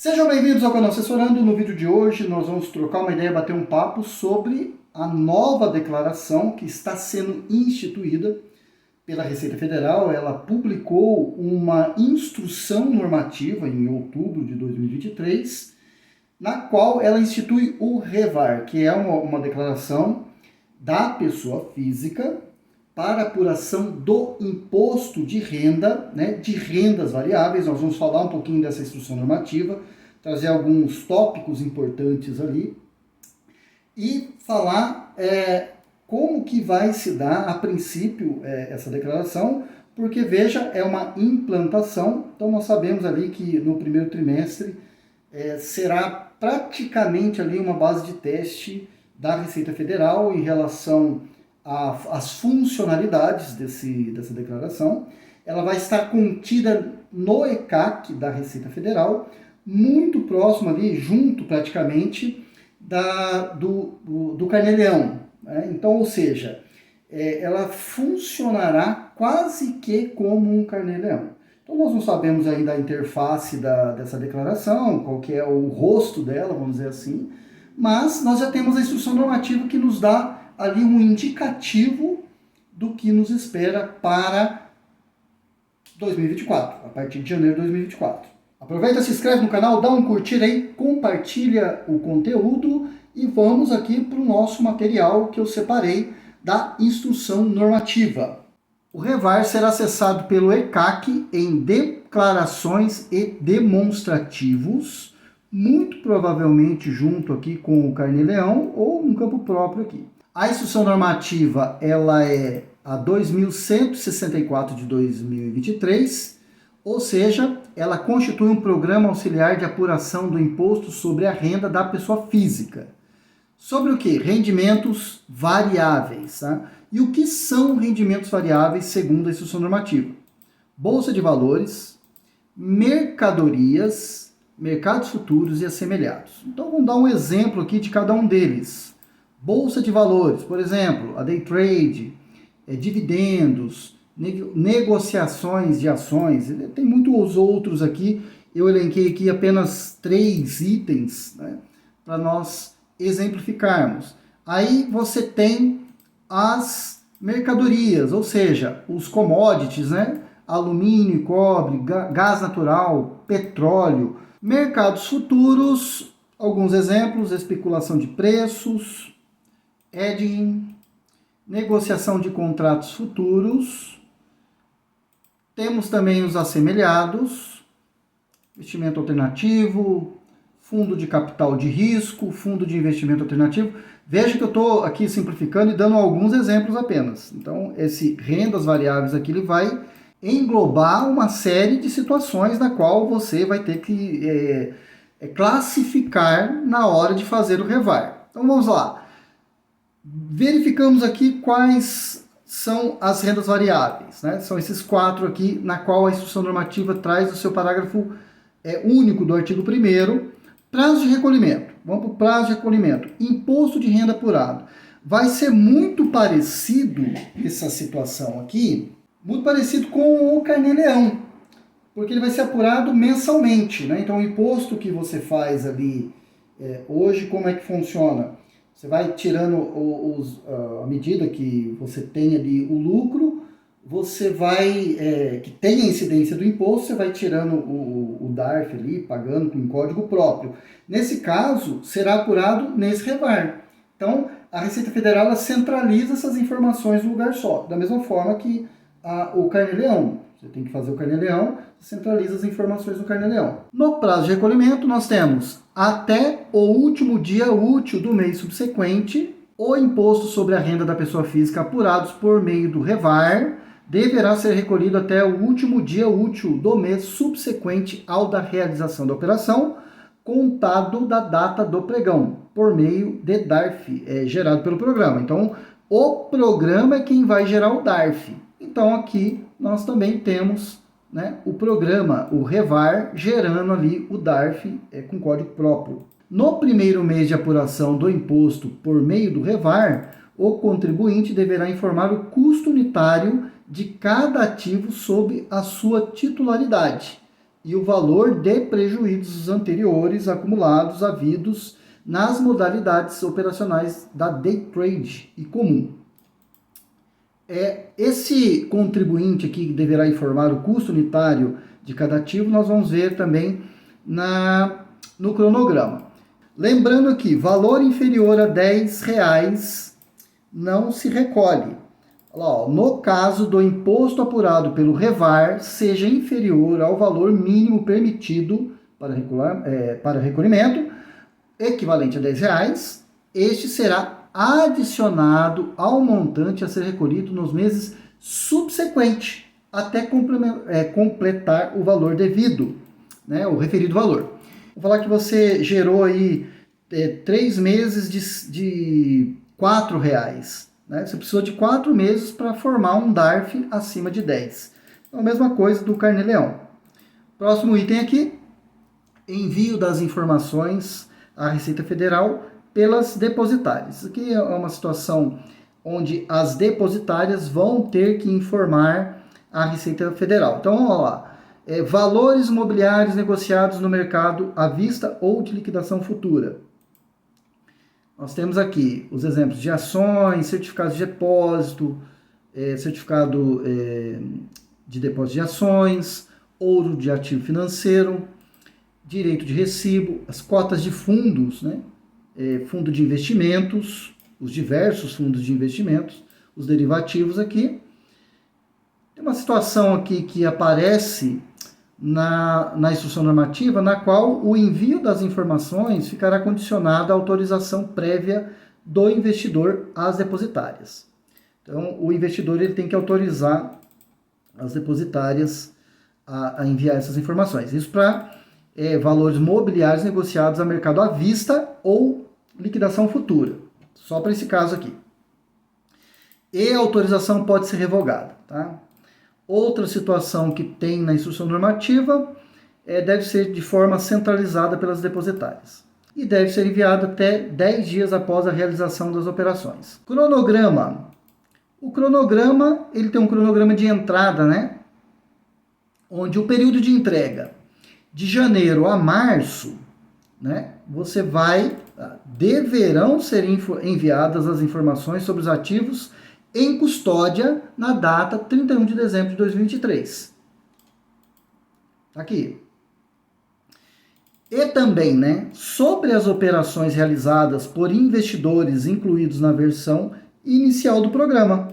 Sejam bem-vindos ao canal Assessorando. No vídeo de hoje nós vamos trocar uma ideia, bater um papo sobre a nova declaração que está sendo instituída pela Receita Federal. Ela publicou uma instrução normativa em outubro de 2023, na qual ela institui o REVAR, que é uma declaração da pessoa física para apuração do imposto de renda, de rendas variáveis. Nós vamos falar um pouquinho dessa instrução normativa, trazer alguns tópicos importantes ali e falar como que vai se dar a princípio essa declaração, porque veja, é uma implantação. Então nós sabemos ali que no primeiro trimestre será praticamente ali uma base de teste da Receita Federal em relação às funcionalidades dessa declaração. Ela vai estar contida no ECAC da Receita Federal, muito próximo ali, junto praticamente do Carnê-Leão. Então, ou seja, ela funcionará quase que como um Carnê-Leão. Então nós não sabemos ainda a interface dessa declaração, qual que é o rosto dela, vamos dizer assim, mas nós já temos a instrução normativa que nos dá ali um indicativo do que nos espera para 2024, a partir de janeiro de 2024. Aproveita, se inscreve no canal, dá um curtir aí, compartilha o conteúdo e vamos aqui para o nosso material que eu separei da instrução normativa. O REVAR será acessado pelo ECAC em declarações e demonstrativos, muito provavelmente junto aqui com o Carnê-Leão ou um campo próprio aqui. A instrução normativa ela é a 2164 de 2023, ou seja, ela constitui um programa auxiliar de apuração do imposto sobre a renda da pessoa física. Sobre o que? Rendimentos variáveis. Tá? E o que são rendimentos variáveis segundo a instrução normativa? Bolsa de valores, mercadorias, mercados futuros e assemelhados. Então vamos dar um exemplo aqui de cada um deles. Bolsa de valores, por exemplo, a day trade, dividendos, negociações de ações, tem muitos outros aqui. Eu elenquei aqui apenas 3 itens, para nós exemplificarmos. Aí você tem as mercadorias, ou seja, os commodities, alumínio, cobre, gás natural, petróleo. Mercados futuros, alguns exemplos: especulação de preços, hedging, negociação de contratos futuros. Temos também os assemelhados, investimento alternativo, fundo de capital de risco, fundo de investimento alternativo. Veja que eu estou aqui simplificando e dando alguns exemplos apenas. Então, esse rendas variáveis aqui, ele vai englobar uma série de situações na qual você vai ter que classificar na hora de fazer o REVAR. Então, vamos lá. Verificamos aqui quais são as rendas variáveis. São esses 4 aqui, na qual a instrução normativa traz o seu parágrafo único do artigo 1º. Prazo de recolhimento. Vamos para o prazo de recolhimento. Imposto de renda apurado. Vai ser muito parecido essa situação aqui, muito parecido com o Carnê-Leão, porque ele vai ser apurado mensalmente. Então o imposto que você faz ali hoje, como é que funciona? Você vai tirando à medida que você tem ali o lucro, você vai, que tem a incidência do imposto, você vai tirando o DARF ali, pagando com um código próprio. Nesse caso, será apurado nesse REVAR. Então, a Receita Federal ela centraliza essas informações num lugar só, da mesma forma que o Carnê-Leão. Você tem que fazer o Carnê-Leão, centraliza as informações no Carnê-Leão. No prazo de recolhimento, nós temos até o último dia útil do mês subsequente, o imposto sobre a renda da pessoa física apurados por meio do REVAR deverá ser recolhido até o último dia útil do mês subsequente ao da realização da operação, contado da data do pregão, por meio de DARF, gerado pelo programa. Então, o programa é quem vai gerar o DARF. Então, aqui nós também temos o programa, o REVAR, gerando ali o DARF com código próprio. No primeiro mês de apuração do imposto por meio do REVAR, o contribuinte deverá informar o custo unitário de cada ativo sob a sua titularidade e o valor de prejuízos anteriores acumulados havidos nas modalidades operacionais da day trade e comum. Esse contribuinte aqui que deverá informar o custo unitário de cada ativo, nós vamos ver também no cronograma. Lembrando que valor inferior a R$10 não se recolhe. No caso do imposto apurado pelo REVAR seja inferior ao valor mínimo permitido para recolhimento, equivalente a R$10, este será adicionado ao montante a ser recolhido nos meses subsequentes, até completar o valor devido, né, o referido valor. Vou falar que você gerou aí 3 meses de R$4, né? Você precisou de 4 meses para formar um DARF acima de 10. Então, a mesma coisa do Carnê-Leão. Próximo item aqui, envio das informações à Receita Federal pelas depositárias. Isso aqui é uma situação onde as depositárias vão ter que informar a Receita Federal. Então, vamos lá. Valores imobiliários negociados no mercado à vista ou de liquidação futura. Nós temos aqui os exemplos de ações, certificados de depósito, certificado de depósito de ações, ouro de ativo financeiro, direito de recibo, as cotas de fundos, né? Fundo de investimentos, os diversos fundos de investimentos, os derivativos aqui. Tem uma situação aqui que aparece na instrução normativa, na qual o envio das informações ficará condicionado à autorização prévia do investidor às depositárias. Então, o investidor ele tem que autorizar as depositárias a enviar essas informações. Isso para valores mobiliários negociados a mercado à vista ou liquidação futura. Só para esse caso aqui. E a autorização pode ser revogada, tá? Outra situação que tem na instrução normativa deve ser de forma centralizada pelas depositárias. E deve ser enviado até 10 dias após a realização das operações. Cronograma. O cronograma, ele tem um cronograma de entrada, né? Onde o período de entrega de janeiro a março, né? Deverão ser enviadas as informações sobre os ativos em custódia na data 31 de dezembro de 2023. Aqui. E também, né, sobre as operações realizadas por investidores incluídos na versão inicial do programa.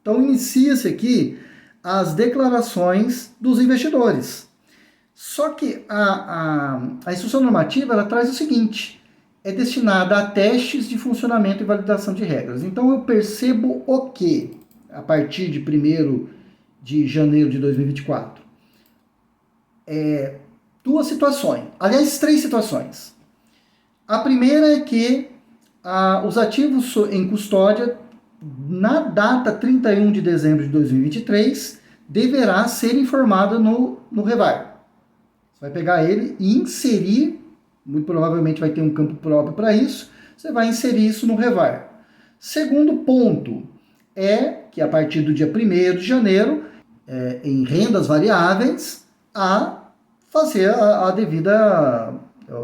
Então, inicia-se aqui as declarações dos investidores. Só que a instrução normativa ela traz o seguinte: é destinada a testes de funcionamento e validação de regras. Então, eu percebo o que, a partir de 1º de janeiro de 2024? 2 situações, aliás, 3 situações. A primeira é que os ativos em custódia, na data 31 de dezembro de 2023, deverá ser informado no REVAR. Você vai pegar ele e inserir, muito provavelmente vai ter um campo próprio para isso, você vai inserir isso no REVAR. Segundo ponto é que a partir do dia 1º de janeiro, em rendas variáveis, a fazer o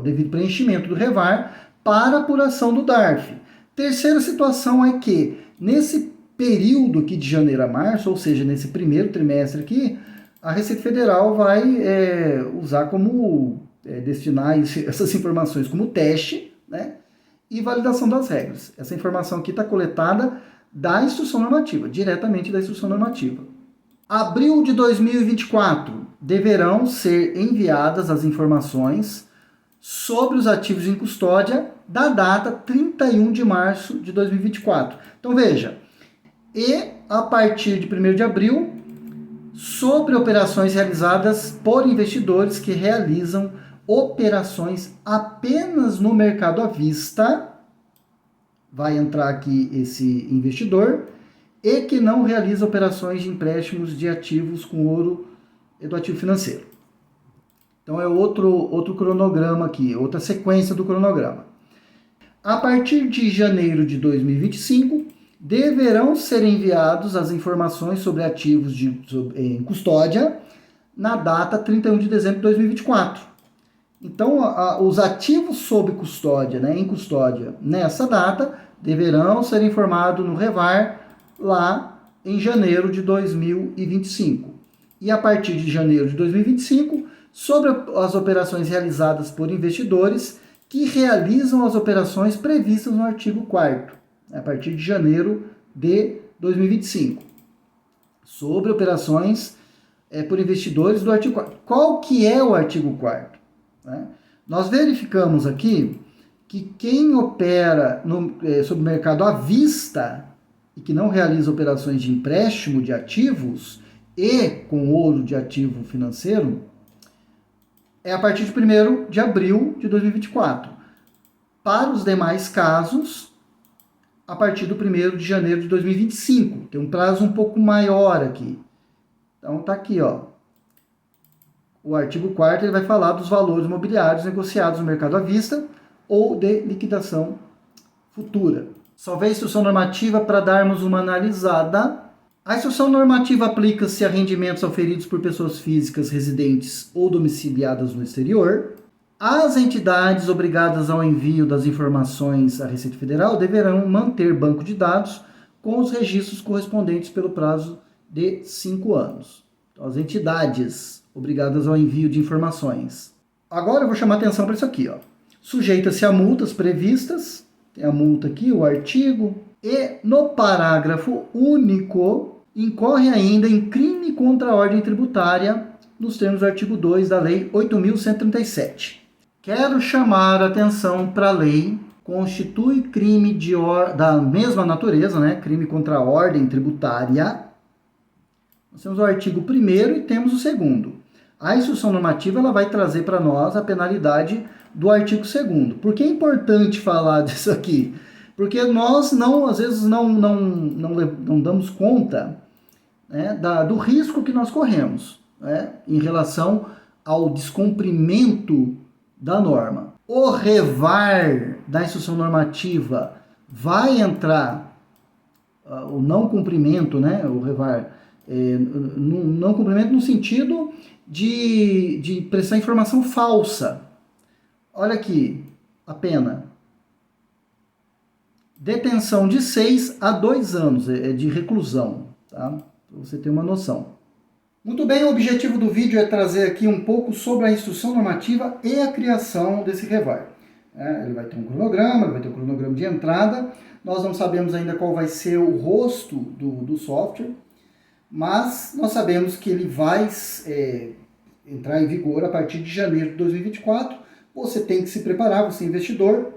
devido preenchimento do REVAR para apuração do DARF. Terceira situação é que, nesse período aqui de janeiro a março, ou seja, nesse primeiro trimestre aqui, a Receita Federal vai destinar essas informações como teste, né, e validação das regras. Essa informação aqui está coletada da instrução normativa, diretamente da instrução normativa. Abril de 2024, deverão ser enviadas as informações sobre os ativos em custódia da data 31 de março de 2024. Então veja, e a partir de 1º de abril, sobre operações realizadas por investidores que realizam operações apenas no mercado à vista, vai entrar aqui esse investidor, e que não realiza operações de empréstimos de ativos com ouro e do ativo financeiro. Então é outro cronograma aqui, outra sequência do cronograma. A partir de janeiro de 2025, deverão ser enviados as informações sobre ativos em custódia na data 31 de dezembro de 2024. Então, os ativos sob custódia, né, em custódia, nessa data, deverão ser informados no REVAR lá em janeiro de 2025. E a partir de janeiro de 2025, sobre as operações realizadas por investidores que realizam as operações previstas no artigo 4º, a partir de janeiro de 2025. Sobre operações por investidores do artigo 4º. Qual que é o artigo 4º? Né? Nós verificamos aqui que quem opera sobre o mercado à vista e que não realiza operações de empréstimo de ativos e com ouro de ativo financeiro, é a partir de 1º de abril de 2024. Para os demais casos, a partir do 1º de janeiro de 2025. Tem um prazo um pouco maior aqui. Então tá aqui, ó. O artigo 4º ele vai falar dos valores imobiliários negociados no mercado à vista ou de liquidação futura. Só vê a instrução normativa para darmos uma analisada. A instrução normativa aplica-se a rendimentos auferidos por pessoas físicas residentes ou domiciliadas no exterior. As entidades obrigadas ao envio das informações à Receita Federal deverão manter banco de dados com os registros correspondentes pelo prazo de 5 anos. Então, as entidades obrigadas ao envio de informações. Agora eu vou chamar atenção para isso aqui, ó. Sujeita-se a multas previstas, tem a multa aqui, o artigo, e no parágrafo único incorre ainda em crime contra a ordem tributária nos termos do artigo 2 da Lei 8.137. Quero chamar a atenção para a lei, constitui crime da mesma natureza, né? Crime contra a ordem tributária. Nós temos o artigo 1º e temos o 2º. A instrução normativa ela vai trazer para nós a penalidade do artigo 2º. Por que é importante falar disso aqui? Porque nós às vezes não damos conta, né, do risco que nós corremos, né, em relação ao descumprimento da norma. O REVAR da instrução normativa vai entrar, o não cumprimento, né, o REVAR, não cumprimento no sentido de prestar informação falsa. Olha aqui, a pena. Detenção de 6 a 2 anos, de reclusão, tá? Para você ter uma noção. Muito bem, o objetivo do vídeo é trazer aqui um pouco sobre a instrução normativa e a criação desse REVAR. Ele vai ter um cronograma, ele vai ter um cronograma de entrada. Nós não sabemos ainda qual vai ser o rosto do software, mas nós sabemos que ele vai entrar em vigor a partir de janeiro de 2024. Você tem que se preparar, você é investidor.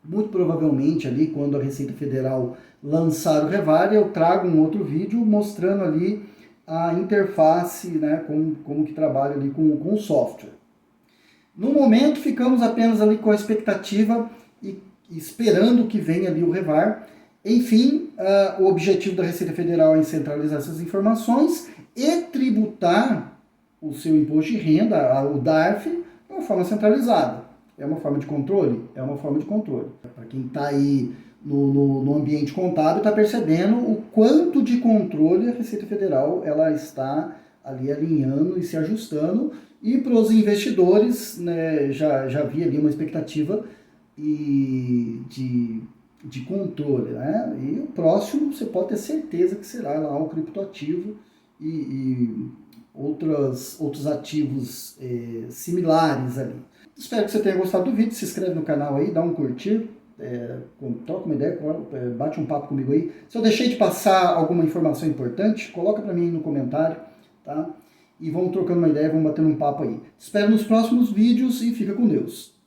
Muito provavelmente ali, quando a Receita Federal lançar o REVAR, eu trago um outro vídeo mostrando ali a interface, né, como que trabalha ali com o software. No momento, ficamos apenas ali com a expectativa e esperando que venha ali o REVAR. Enfim, o objetivo da Receita Federal é centralizar essas informações e tributar o seu imposto de renda, o DARF, de uma forma centralizada. É uma forma de controle? É uma forma de controle. Para quem está aí no ambiente contábil, está percebendo o quanto de controle a Receita Federal ela está ali alinhando e se ajustando. E para os investidores, né, já havia ali uma expectativa de controle, né? E o próximo você pode ter certeza que será lá o criptoativo e outros ativos similares ali. Espero que você tenha gostado do vídeo, se inscreve no canal aí, dá um curtir, troca uma ideia, bate um papo comigo aí. Se eu deixei de passar alguma informação importante, coloca para mim no comentário, tá? E vamos trocando uma ideia, vamos batendo um papo aí. Espero nos próximos vídeos e fica com Deus.